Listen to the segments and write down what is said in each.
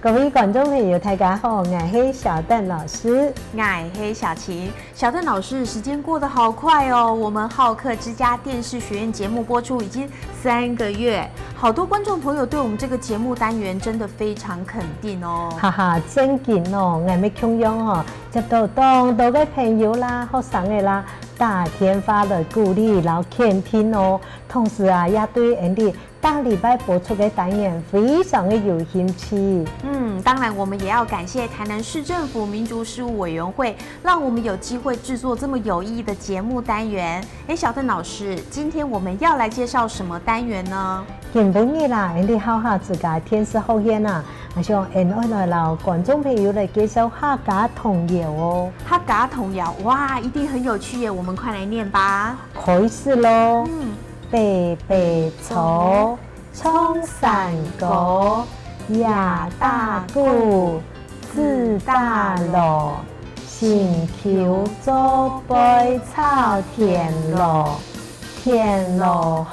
各位观众朋友，大家好，我是小邓老师，我是小琴。小邓老师，时间过得好快哦，我们好客之家电视学院节目播出已经3个月，好多观众朋友对我们这个节目单元真的非常肯定哦。哈哈，真劲哦，我们强用哦，接到多嘅朋友啦、學生嘅啦，大天發來鼓勵，然後傾聽哦，同時啊，也對人哋大禮拜播出嘅單元非常的有興趣。當然我們也要感謝台南市政府民族事務委員會，讓我們有機會製作這麼有意義的節目單元。小鄧老師，今天我們要來介紹什麼單元呢？今日啦，人哋好下自家天使後院啊，我想來老觀眾朋友來介紹客家童謠哦。客家童謠，哇，一定很有趣耶！我們快來念吧。開始咯。白白草，衝山歌，壓大鼓，自大鑼，新橋做背草田螺，田螺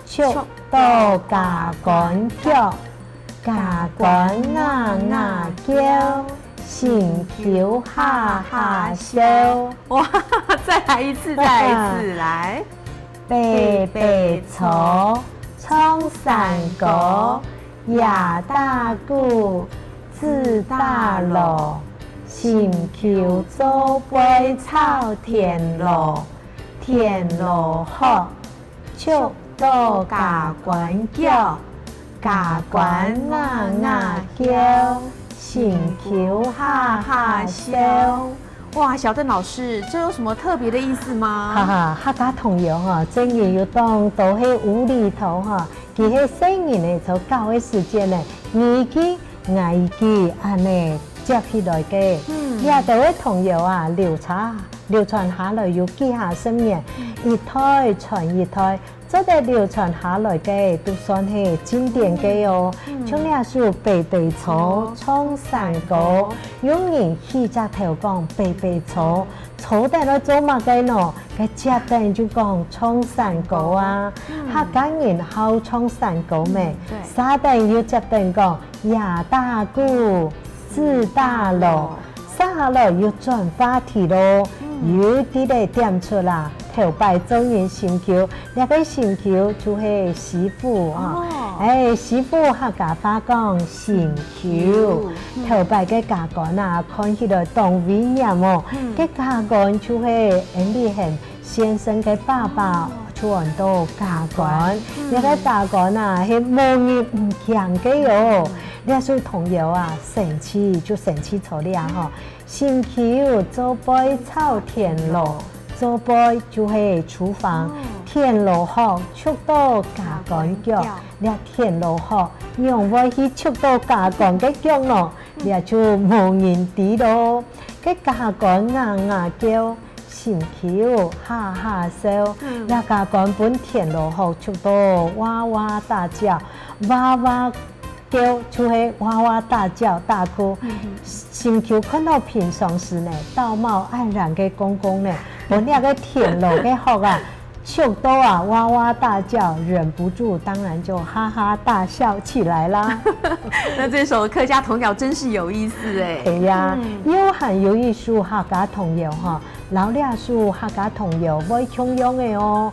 學，速到架杆腳，架杆牙牙叫，新橋哈哈笑。哇，再來一次，來。白白草，衝山歌，壓大鼓，自大鑼，新橋做背草田螺，田螺學，速到架杆腳，架杆牙牙叫，新橋哈哈笑。哇，小鄧老師，這有什麼特別的意思嗎？哈哈，客家童謠哈，正言要當都係無厘頭哈，佢係新年咧就教嘅時間咧，耳機、眼機安尼接起來嘅，也都係童謠啊，流傳下來要記下心嘅，一代傳一代。這個流傳下來嘅都算係經典嘅哦。像呢首白白草，衝山歌，有人起隻頭講白白草，草地咧做乜嘅喏？佢接定就講衝山歌啊。客家人好衝山歌咩？沙定要接定講壓大鼓，自大鑼，沙下來要轉話題咯。有啲咧點出啦。頭擺中原新橋，呢個新橋就係媳婦啊！媳婦客家話講新橋，頭擺嘅架杆啊，看起來當威嚴哦。嘅架杆就係人哋係先生嘅爸爸傳到架杆，呢個架杆啊係冇力唔強嘅哦。呢首童謠啊，神奇就神奇錯了哈！新橋做背草田螺。做背就係廚房，田螺學速到架杆腳，你田螺學用威去速到架杆嘅腳咯，你就無人知咯。嘅架杆牙牙叫，新橋哈哈笑，你架杆本田螺學速到哇哇大叫，哇哇叫就係哇哇大叫大哭。新橋看到平常時呢，道貌岸然嘅公公呢。我那個田螺嘅學啊，笑到啊哇哇大叫，忍不住當然就哈哈大笑起來啦。那這首客家童謠真是有意思哎。係呀，有含有一首客家童謠哈，老兩首客家童謠會共用嘅哦。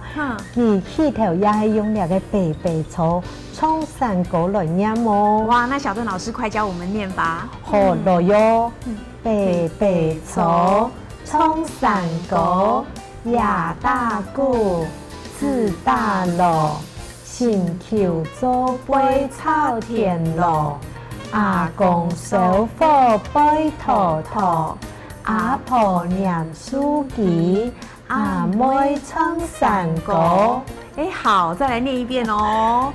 佢起頭也係用那個白白草、衝山歌來念哦。哇，那小鄧老師快教我們念吧。好來喲，白白草。衝山歌，壓大鼓，自大鑼，新橋做背草田螺，阿公手火背陀陀，阿婆念書記，阿妹唱山歌。好，再來念一遍哦。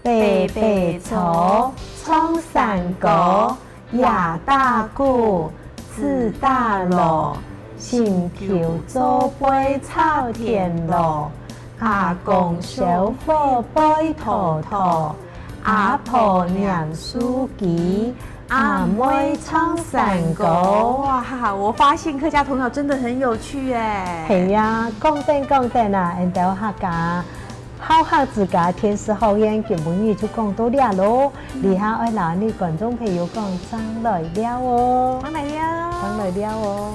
白白草，衝山歌，壓大鼓，自大鑼。新橋做背草田螺，阿公手火背陀陀，阿婆念書記，阿妹唱山歌。哇，我發現客家童謠真的很有趣哎。係啊，講真啊，人哋客家好客之家天使好宴嘅每日就講到了咯，以下愛拿你觀眾朋友講上來了哦，上來了，上來了哦。